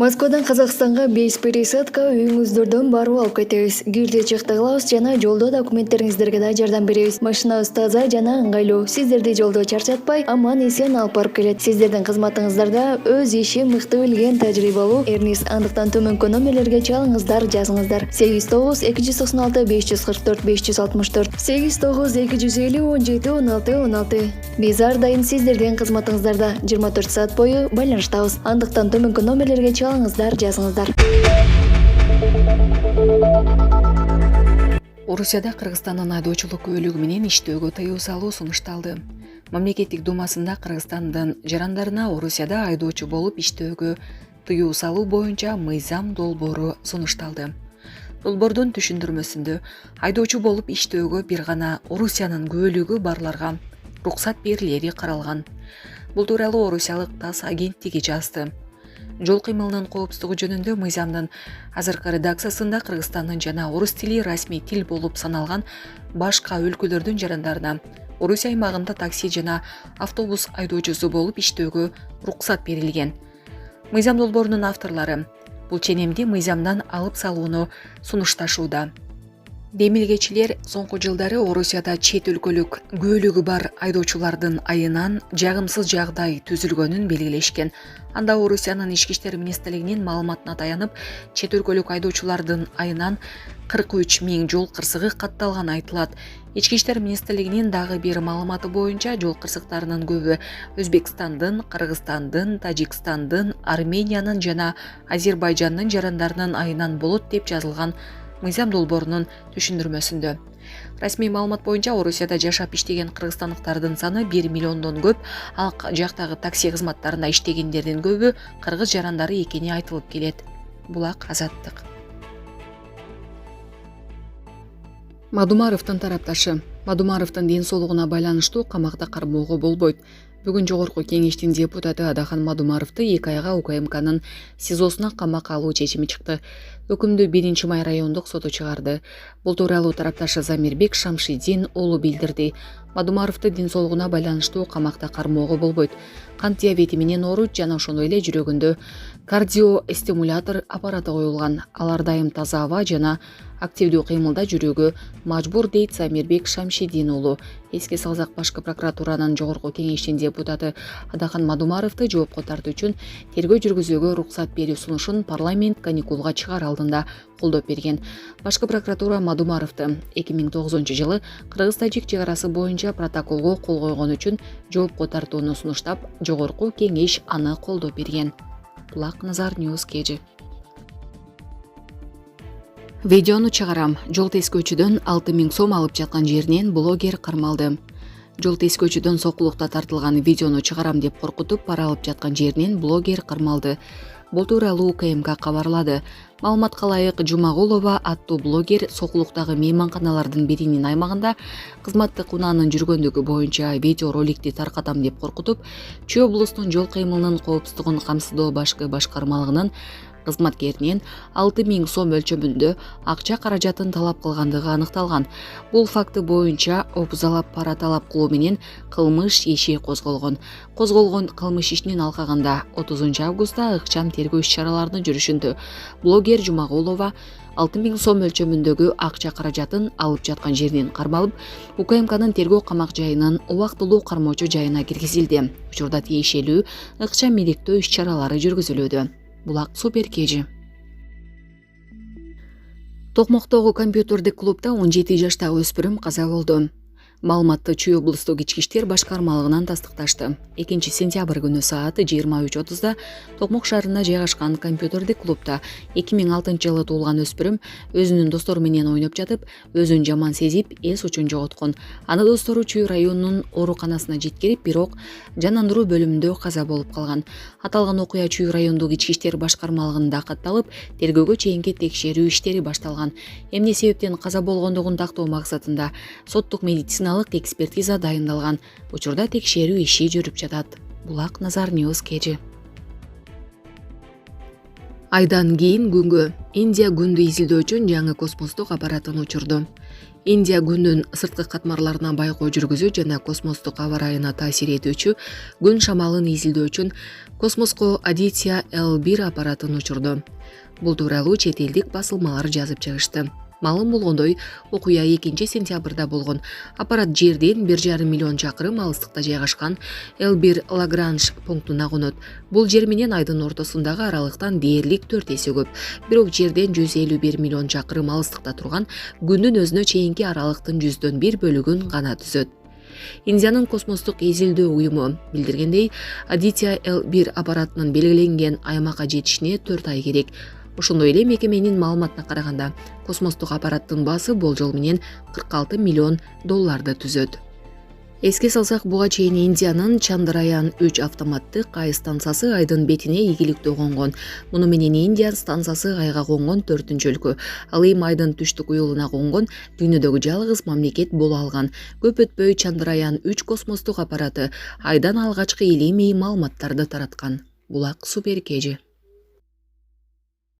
Москвадан Казакстанга 5 пересадка үйүңүздөрдөн барып алып кетебиз. Кирди чыкты кылабыз жана жолдо документтериңиздерге да жардам беребиз. Машинабыз таза жана ыңгайлуу. Сиздерди жолдо чарчатпай, аман эсен алып барып келет. Сиздердин кызматыңыздарда өз иши мыкты билген тажрыйбалуу Эрнис. Андыктан төмөнкү номерлерге чалыңыздар, жазыңыздар. 89 296 544 564 89 250 17 16 16. Биз ар дайым сиздердин кызматыңыздарда 24 саат бою байланыштабыз. Андыктан төмөнкү номерлерге чалыңыздар, жазыңыздар. Орусияда Кыргызстандын айдоочулук күбөлүгү менен иштөөгө тыюу салуу сунушталды. Мамлекеттик думасында Кыргызстандын жарандарына Орусияда айдоочу болуп иштөөгө тыюу салуу боюнча мыйзам долбоору сунушталды. Долбоордун түшүндүрмөсүндө айдоочу болуп иштөөгө бир гана Орусиянын күбөлүгү барларга уруксат берилери каралган. Бул тууралуу орусиялык ТАСС агенттиги жазды. Жол кыймылынын коопсуздугу жөнүндө мыйзамдын азыркы редакциясында Кыргызстандын жана орус тили расмий тил болуп саналган башка өлкөлөрдүн жарандарына Орусия аймагында такси жана автобус айдоочусу болуп иштөөгө уруксат берилген. Мыйзам долбоорунун авторлору бул ченемди мыйзамдан алып салууну сунушташууда. Демилгечилер соңку жылдары Орусияда чет өлкөлүк күбөлүгү бар айдоочулардын айынан жагымсыз жагдай түзүлгөнүн белгилешкен. Анда Орусиянын ички иштер министрлигинин маалыматына таянып, чет өлкөлүк айдоочулардын айынан 43 000 жол кырсыгы катталганы айтылат. Ички иштер министрлигинин дагы бир маалыматы боюнча жол кырсыктарынын көбү Өзбекстандын, Кыргызстандын, Тажикстандын, Армениянын жана Азербайжандын жарандарынын айынан болот деп жазылган мыйзам долбоорунун түшүндүрмөсүндө. Расмий маалымат боюнча Орусияда жашап иштеген кыргызстандыктардын саны 1 миллиондон көп, ал жактагы такси кызматтарында иштегендердин көбү кыргыз жарандары экени айтылып келет. Булак Азаттык. Мадумаровдун тарапташы. Мадумаровдун ден соолугуна байланыштуу камакта кармоого болбойт. Бүгүн жогорку кеңештин депутаты Адахан Мадумаровду 2 айга УКМКнын СИЗОсуна камакка алуу чечими чыкты. Өкүмдү 1 май райондук соту чыгарды. Бул тууралуу тарапташы Замирбек Шамшидин уулу билдирди. Мадумаровду ден соолугуна байланыштуу камакта кармоого болбойт. Кант диабети менен ооруйт жана ошондой эле жүрөгүндө кардиостимулятор аппараты коюлган. Алар дайым таза аба жана активдүү кыймылда жүрүүгө мажбур дейт Замирбек Шамшидин уулу. Эске салсак, башкы прокуратуранын жогорку кеңештин депутаты Адахан Мадумаровду жоопко тартуу үчүн тергөө жүргүзүүгө уруксат берүү сунушун парламент каникулга чыгаар алдында колдоп берген. Башкы прокуратура Мадумаровду 2009 жылы Кыргыз-Тажик чек арасы боюнча протоколго кол койгон үчүн жоопко тартууну сунуштап, жогорку кеңеш аны колдоп берген. Булак Назар Ньюс KG. Видеону чыгарам. Жол тескөөчүдөн 6 000 сом алып жаткан жеринен блогер кармалды. Жол тескөөчүдөн сокулукта тартылган видеону чыгарам деп коркутуп пара алып жаткан жеринен блогер кармалды. Бул тууралуу УКМК кабарлады. Маалыматка ылайык, Жумагулова аттуу блогер сокулуктагы мейманканалардын биринин аймагында кызматтык унаанын жүргөндүгү боюнча видео роликти таркатам деп коркутуп, Чүй облустунун жол кыймылынын коопсуздугун камсыздоо башкы башкармалыгынын кызматкеринен 6 000 сом өлчөмүндө акча каражатын талап кылгандыгы аныкталган. Бул факты боюнча обузалап пара талап кылуу менен кылмыш иши козголгон. Козголгон кылмыш ишинин алкагында 30 августта ыкчам тергөө иш-чараларынын жүрүшүндө блогер Жумагулова 6 000 сом өлчөмүндөгү акча каражатын алып жаткан жеринен кармалып, УКМКнын тергөө камак жайынын убактылуу кармоочу жайына киргизилди. Учурда тиешелүү ыкчам иликтөө иш-чаралары жүргүзүлүүдө. Булак Супер KG. Токмоктогу компьютердик клубда 17 жаштагы өспүрүм каза болду. Маалыматты Чүй облустук ички иштер башкармалыгынан тастыкташты. 2 сентябрь күнү саат 23:30 Токмок шаарында жайгашкан компьютердик клубда 2006 жылы туулган өспүрүм өзүнүн достору менен ойноп жатып, өзүн жаман сезип, эс учун жоготкон. Аны достору Чүй районунун ооруканасына жеткирип, бирок жандандыруу бөлүмүндө каза болуп калган. Аталган окуя Чүй райондук ички иштер башкармалыгында катталып, тергөөгө чейинки текшерүү иштери башталган. Эмне себептен каза болгондугун тактоо максатында соттук медициналык экспертиза дайындалган. Учурда текшерүү иши жүрүп жатат. Булак Назар Ньюс KG. Айдан кийин күнгө Индия күндү изилдөө үчүн жаңы космостук аппаратын учурду. Индия күндүн сырткы катмарларына байкоо жүргүзүү жана космостук аба ырайына таасир этүүчү күн шамалын изилдөө үчүн космоско Aditya L1 аппаратын учурду. Бул тууралуу чет элдик басылмалар жазып чыгышты. Маалым болгондой, окуя 2 сентябрда болгон. Аппарат жерден 1,5 миллион чакырым алыстыкта жайгашкан L1 Лагранж пунктуна конот. Бул жер менен айдын ортосундагы аралыктан дээрлик 4 эсе көп. Бирок жерден 151 миллион чакырым алыстыкта турган күндүн өзүнө чейинки аралыктын 1/1 бөлүгүн гана түзөт. Индиянын космостук изилдөө уюму билдиргендей, Aditya L1 аппаратынын белгиленген аймакка жетишине 4 ай керек. Ошондой эле мекеменин маалыматына караганда, космостук аппараттын баасы болжол менен 46 миллион долларды түзөт. Эске салсак, буга чейин Индиянын Chandrayaan 3 автоматтык ай станциясы айдын бетине ийгиликтүү конгон. Муну менен Индия станциясы айга конгон 4-өлкө. Ал эми айдын түштүк уюлуна конгон дүйнөдөгү жалгыз мамлекет боло алган. Көп өтпөй Chandrayaan 3 космостук аппараты айдан алгачкы илимий маалыматтарды тараткан. Булак Суперкежи.